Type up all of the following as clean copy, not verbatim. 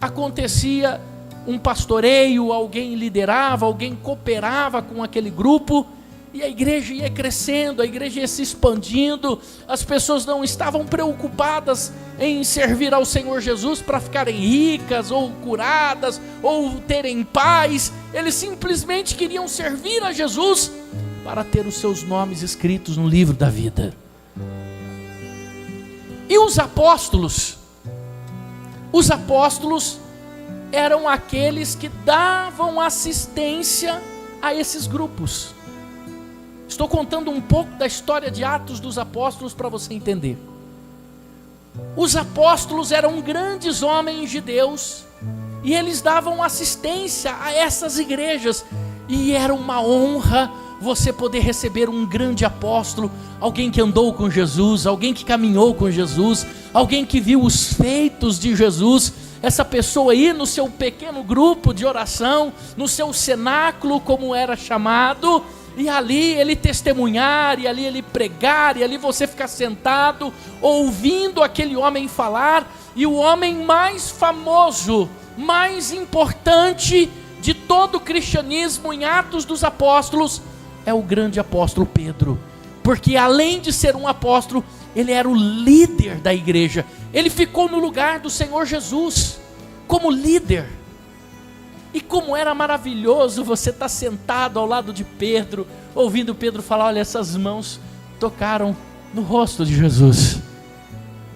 acontecia um pastoreio, alguém liderava, alguém cooperava com aquele grupo, e a igreja ia crescendo, a igreja ia se expandindo, as pessoas não estavam preocupadas em servir ao Senhor Jesus para ficarem ricas, ou curadas, ou terem paz, eles simplesmente queriam servir a Jesus para ter os seus nomes escritos no livro da vida. E os apóstolos eram aqueles que davam assistência a esses grupos. Estou contando um pouco da história de Atos dos Apóstolos para você entender. Os apóstolos eram grandes homens de Deus, e eles davam assistência a essas igrejas, e era uma honra você poder receber um grande apóstolo, alguém que andou com Jesus, alguém que caminhou com Jesus, alguém que viu os feitos de Jesus. Essa pessoa ir no seu pequeno grupo de oração, no seu cenáculo, como era chamado, e ali ele testemunhar, e ali ele pregar, e ali você ficar sentado, ouvindo aquele homem falar. E o homem mais famoso, mais importante de todo o cristianismo em Atos dos Apóstolos, é o grande apóstolo Pedro, porque além de ser um apóstolo, ele era o líder da igreja. Ele ficou no lugar do Senhor Jesus, como líder. E como era maravilhoso você estar sentado ao lado de Pedro, ouvindo Pedro falar: olha, essas mãos tocaram no rosto de Jesus.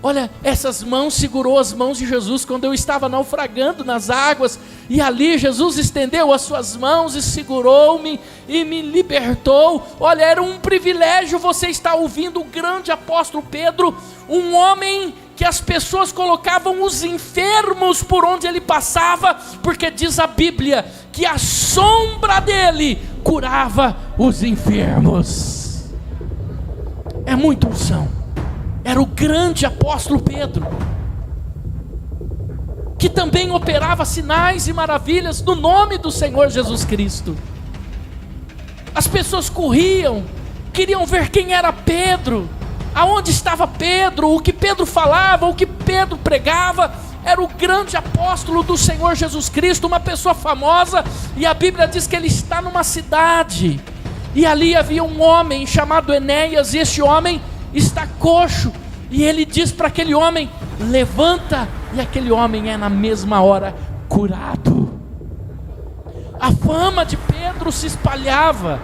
Olha, essas mãos segurou as mãos de Jesus quando eu estava naufragando nas águas, e ali Jesus estendeu as suas mãos e segurou-me e me libertou. Olha, era um privilégio você estar ouvindo o grande apóstolo Pedro, um homem que as pessoas colocavam os enfermos por onde ele passava, porque diz a Bíblia que a sombra dele curava os enfermos. É muita unção. Era o grande apóstolo Pedro, que também operava sinais e maravilhas no nome do Senhor Jesus Cristo. As pessoas corriam, queriam ver quem era Pedro, aonde estava Pedro, o que Pedro falava, o que Pedro pregava. Era o grande apóstolo do Senhor Jesus Cristo, uma pessoa famosa, e a Bíblia diz que ele está numa cidade, e ali havia um homem chamado Enéas, e esse homem está coxo, e ele diz para aquele homem: levanta, e aquele homem é na mesma hora curado. A fama de Pedro se espalhava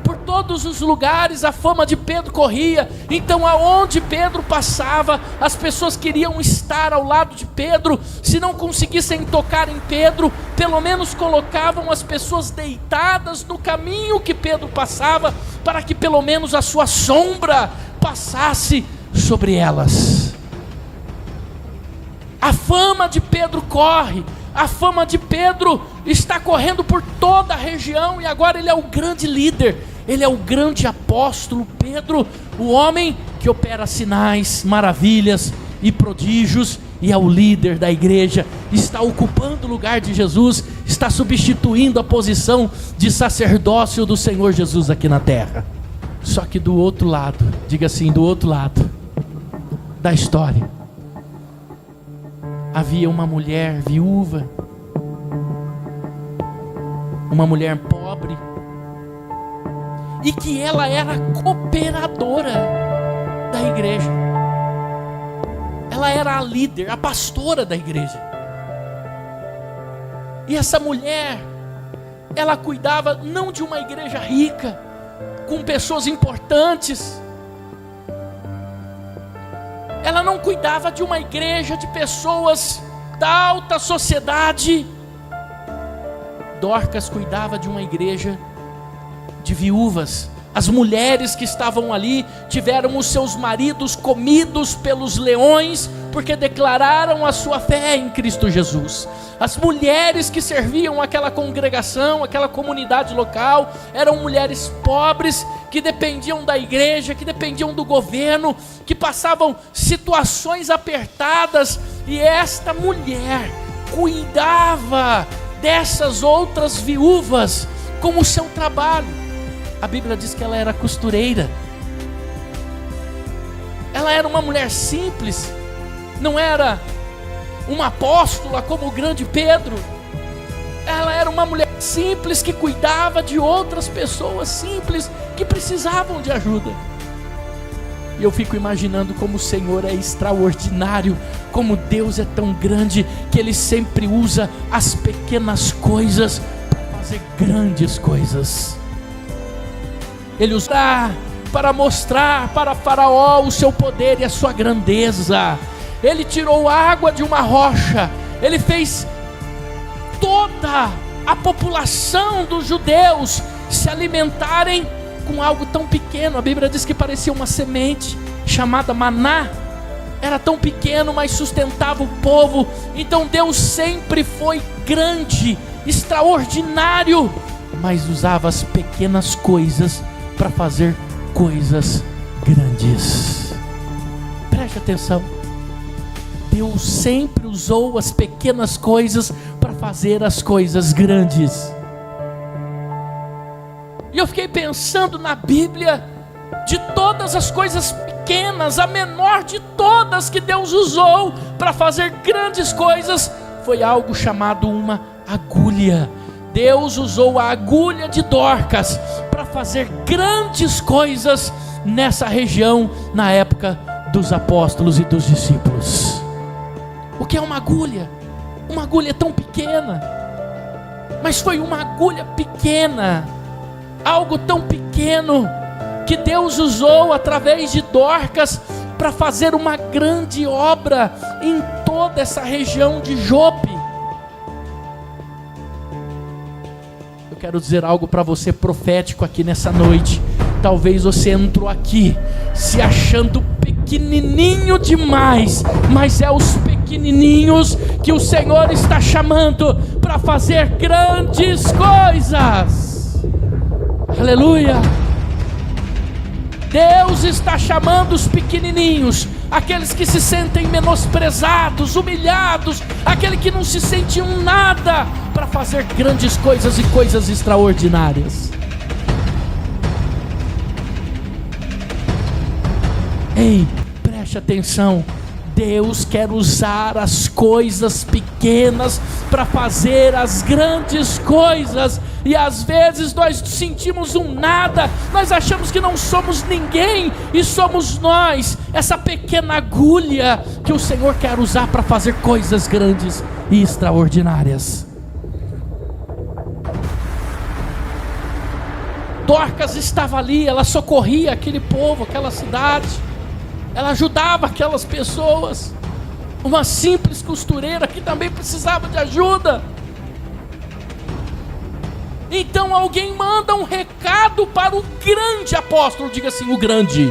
por todos os lugares, a fama de Pedro corria. Então aonde Pedro passava, as pessoas queriam estar ao lado de Pedro. Se não conseguissem tocar em Pedro, pelo menos colocavam as pessoas deitadas no caminho que Pedro passava, para que pelo menos a sua sombra passasse sobre elas. A fama de Pedro corre, a fama de Pedro está correndo por toda a região, e agora ele é o grande líder, ele é o grande apóstolo Pedro, o homem que opera sinais, maravilhas e prodígios, e é o líder da igreja, está ocupando o lugar de Jesus, está substituindo a posição de sacerdócio do Senhor Jesus aqui na terra. Só que do outro lado, diga assim, do outro lado da história, havia uma mulher viúva, uma mulher pobre, e que ela era cooperadora da igreja. Ela era a líder, a pastora da igreja. E essa mulher, ela cuidava não de uma igreja rica, com pessoas importantes. Ela não cuidava de uma igreja de pessoas da alta sociedade. Dorcas cuidava de uma igreja de viúvas. As mulheres que estavam ali tiveram os seus maridos comidos pelos leões, porque declararam a sua fé em Cristo Jesus. As mulheres que serviam aquela congregação, aquela comunidade local, eram mulheres pobres, que dependiam da igreja, que dependiam do governo, que passavam situações apertadas, e esta mulher cuidava dessas outras viúvas com o seu trabalho. A Bíblia diz que ela era costureira. Ela era uma mulher simples, não era uma apóstola como o grande Pedro. Ela era uma mulher simples que cuidava de outras pessoas simples que precisavam de ajuda. E eu fico imaginando como o Senhor é extraordinário, como Deus é tão grande, que Ele sempre usa as pequenas coisas para fazer grandes coisas. Ele usa para mostrar para Faraó o seu poder e a sua grandeza. Ele tirou água de uma rocha. Ele fez toda a população dos judeus se alimentarem com algo tão pequeno. A Bíblia diz que parecia uma semente chamada maná. Era tão pequeno, mas sustentava o povo. Então Deus sempre foi grande, extraordinário, mas usava as pequenas coisas para fazer coisas grandes. Preste atenção. Deus sempre usou as pequenas coisas para fazer as coisas grandes. E eu fiquei pensando na Bíblia, de todas as coisas pequenas, a menor de todas que Deus usou para fazer grandes coisas, foi algo chamado uma agulha. Deus usou a agulha de Dorcas para fazer grandes coisas nessa região, na época dos apóstolos e dos discípulos. O que é uma agulha? Uma agulha tão pequena, mas foi uma agulha pequena, algo tão pequeno, que Deus usou através de Dorcas para fazer uma grande obra em toda essa região de Jope. Eu quero dizer algo para você profético aqui nessa noite. Talvez você entrou aqui se achando pequenininho demais, mas é os pequenininhos que o Senhor está chamando para fazer grandes coisas. Aleluia! Deus está chamando os pequenininhos, aqueles que se sentem menosprezados, humilhados, aquele que não se sente um nada, para fazer grandes coisas e coisas extraordinárias. Ei, preste atenção. Deus quer usar as coisas pequenas para fazer as grandes coisas. E às vezes nós sentimos um nada, nós achamos que não somos ninguém, e somos nós, essa pequena agulha que o Senhor quer usar para fazer coisas grandes e extraordinárias. Dorcas estava ali, ela socorria aquele povo, aquela cidade, ela ajudava aquelas pessoas. Uma simples costureira que também precisava de ajuda. Então alguém manda um recado para o grande apóstolo, diga assim, o grande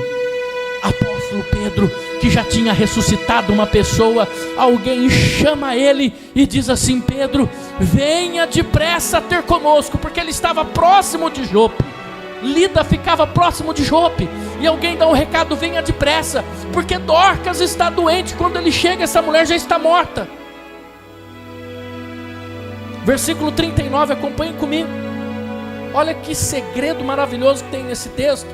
apóstolo Pedro, que já tinha ressuscitado uma pessoa. Alguém chama ele e diz assim: Pedro, venha depressa ter conosco, porque ele estava próximo de Jope. Lida ficava próximo de Jope, e alguém dá um recado: venha depressa, porque Dorcas está doente. Quando ele chega, essa mulher já está morta. Versículo 39, acompanhe comigo. Olha que segredo maravilhoso que tem nesse texto.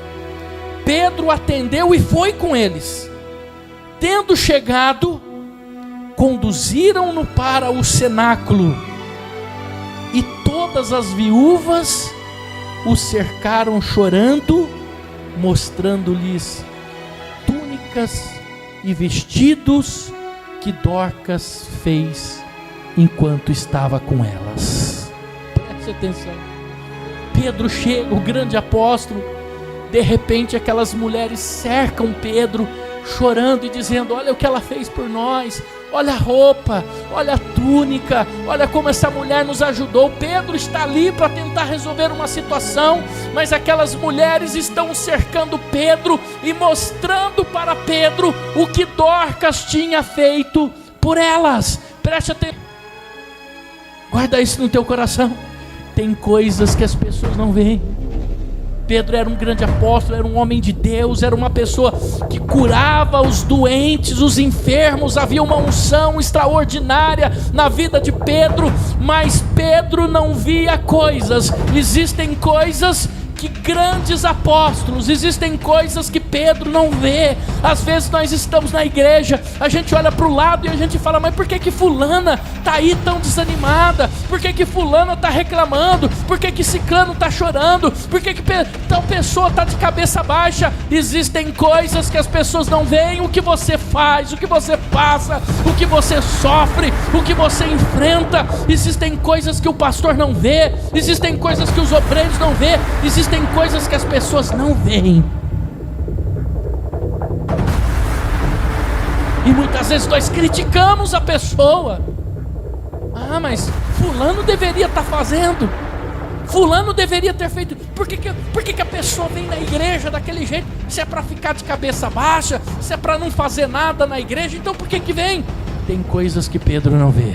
Pedro atendeu e foi com eles. Tendo chegado, conduziram-no para o cenáculo, e todas as viúvas o cercaram chorando, mostrando-lhes túnicas e vestidos que Dorcas fez enquanto estava com elas. Preste atenção. Pedro chega, o grande apóstolo. De repente aquelas mulheres cercam Pedro, chorando e dizendo: olha o que ela fez por nós, olha a roupa, olha a túnica, olha como essa mulher nos ajudou. Pedro está ali para tentar resolver uma situação, mas aquelas mulheres estão cercando Pedro e mostrando para Pedro o que Dorcas tinha feito por elas. Preste atenção, guarda isso no teu coração. Tem coisas que as pessoas não veem. Pedro era um grande apóstolo, era um homem de Deus, era uma pessoa que curava os doentes, os enfermos. Havia uma unção extraordinária na vida de Pedro, mas Pedro não via coisas. Existem coisas que grandes apóstolos, existem coisas que Pedro não vê. Às vezes nós estamos na igreja, a gente olha para o lado e a gente fala: mas por que fulana está aí tão desanimada? Por que fulana está reclamando? Por que ciclano está chorando? Por que tal pessoa está de cabeça baixa? Existem coisas que as pessoas não veem, o que você faz, o que você passa, o que você sofre, o que você enfrenta. Existem coisas que o pastor não vê, existem coisas que os obreiros não vê, existem coisas que as pessoas não veem. E muitas vezes nós criticamos a pessoa. Ah, mas fulano deveria estar fazendo, fulano deveria ter feito. Por que a pessoa vem na igreja daquele jeito? Se é para ficar de cabeça baixa, se é para não fazer nada na igreja, então por que vem? Tem coisas que Pedro não vê.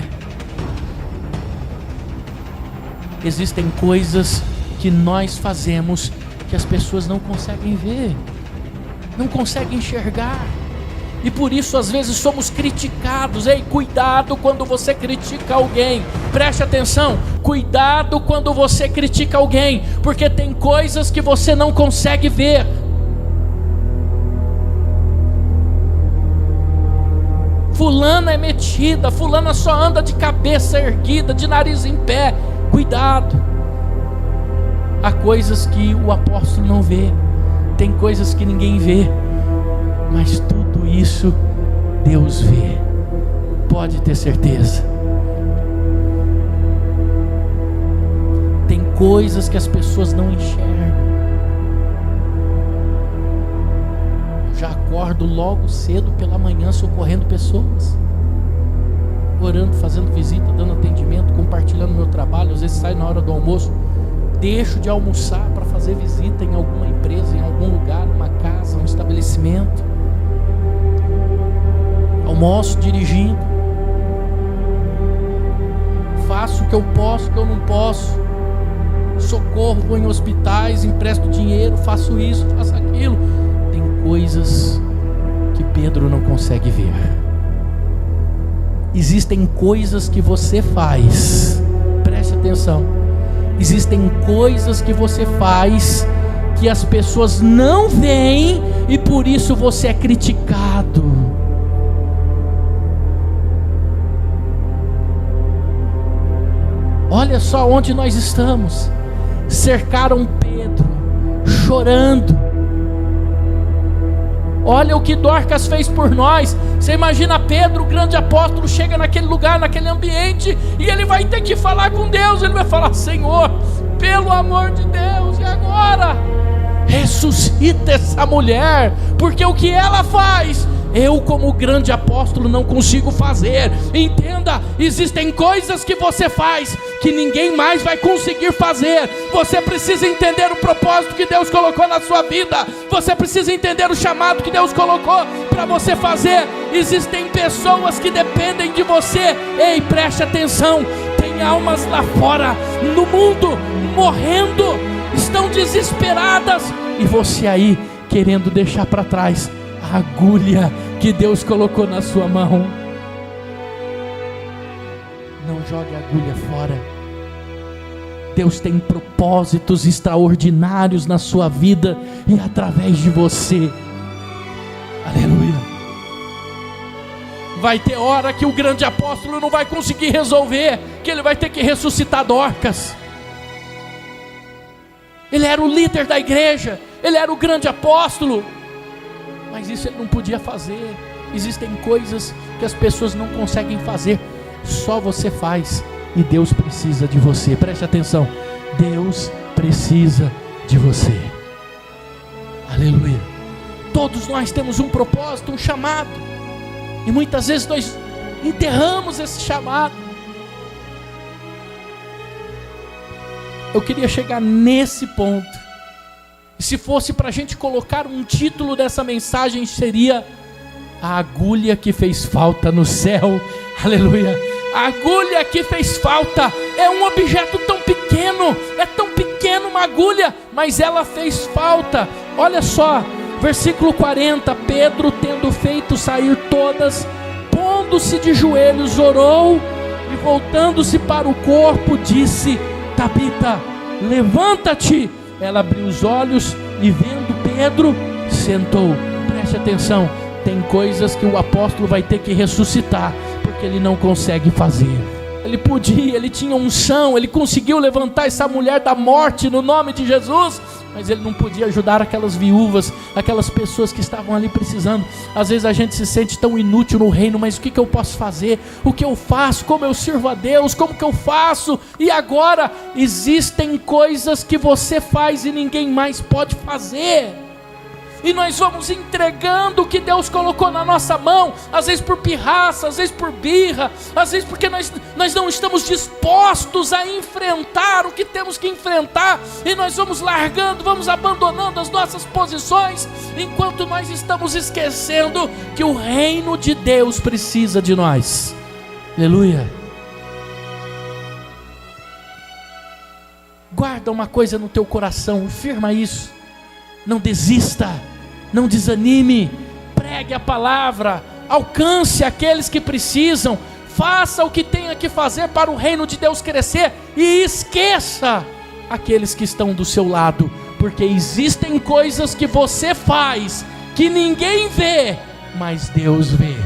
Existem coisas que nós fazemos que as pessoas não conseguem ver, não conseguem enxergar. E por isso às vezes somos criticados. Ei, cuidado quando você critica alguém. Preste atenção, cuidado quando você critica alguém, porque tem coisas que você não consegue ver. Fulana é metida, fulana só anda de cabeça erguida, de nariz em pé. Cuidado. Há coisas que o apóstolo não vê, tem coisas que ninguém vê, mas tudo isso Deus vê. Pode ter certeza. Tem coisas que as pessoas não enxergam. Eu já acordo logo cedo pela manhã socorrendo pessoas, orando, fazendo visita, dando atendimento, compartilhando meu trabalho. Às vezes saio na hora do almoço, deixo de almoçar para fazer visita em alguma empresa, em algum lugar, numa casa, num estabelecimento. Almoço dirigindo. Faço o que eu posso, o que eu não posso. Socorro, vou em hospitais, empresto dinheiro, faço isso, faço aquilo. Tem coisas que Pedro não consegue ver. Existem coisas que você faz, preste atenção. Existem coisas que você faz que as pessoas não veem e por isso você é criticado. Olha só onde nós estamos. Cercaram Pedro, chorando. Olha o que Dorcas fez por nós. Você imagina Pedro, o grande apóstolo, chega naquele lugar, naquele ambiente, e ele vai ter que falar com Deus. Ele vai falar: Senhor, pelo amor de Deus, e agora? Ressuscita essa mulher, porque o que ela faz, eu como grande apóstolo não consigo fazer. Entenda, existem coisas que você faz que ninguém mais vai conseguir fazer. Você precisa entender o propósito que Deus colocou na sua vida. Você precisa entender o chamado que Deus colocou para você fazer. Existem pessoas que dependem de você. Ei, preste atenção. Tem almas lá fora, no mundo, morrendo, estão desesperadas, e você aí querendo deixar para trás a agulha que Deus colocou na sua mão. Não jogue a agulha fora. Deus tem propósitos extraordinários na sua vida e através de você. Aleluia. Vai ter hora que o grande apóstolo não vai conseguir resolver, que ele vai ter que ressuscitar Dorcas. Ele era o líder da igreja, ele era o grande apóstolo, mas isso ele não podia fazer. Existem coisas que as pessoas não conseguem fazer, só você faz, e Deus precisa de você. Preste atenção, Deus precisa de você. Aleluia. Todos nós temos um propósito, um chamado, e muitas vezes nós enterramos esse chamado. Eu queria chegar nesse ponto, e se fosse para a gente colocar um título dessa mensagem, seria: a agulha que fez falta no céu. Aleluia. A agulha que fez falta é um objeto tão pequeno, é tão pequeno uma agulha, mas ela fez falta. Olha só, versículo 40, Pedro, tendo feito sair todas, pondo-se de joelhos, orou, e voltando-se para o corpo, disse: Tabita, levanta-te. ela abriu os olhos e vendo Pedro, sentou. Preste atenção, tem coisas que o apóstolo vai ter que ressuscitar, porque ele não consegue fazer. Ele podia, ele tinha unção, ele conseguiu levantar essa mulher da morte no nome de Jesus, mas ele não podia ajudar aquelas viúvas, aquelas pessoas que estavam ali precisando. Às vezes a gente se sente tão inútil no reino, mas o que eu posso fazer? O que eu faço? Como eu sirvo a Deus? Como que eu faço? E agora, existem coisas que você faz e ninguém mais pode fazer. E nós vamos entregando o que Deus colocou na nossa mão, às vezes por pirraça, às vezes por birra, às vezes porque nós não estamos dispostos a enfrentar o que temos que enfrentar, e nós vamos largando, vamos abandonando as nossas posições, enquanto nós estamos esquecendo que o reino de Deus precisa de nós. Aleluia. Guarda uma coisa no teu coração, firma isso. Não desista, não desanime, pregue a palavra, alcance aqueles que precisam, faça o que tenha que fazer para o reino de Deus crescer e esqueça aqueles que estão do seu lado, porque existem coisas que você faz que ninguém vê, mas Deus vê.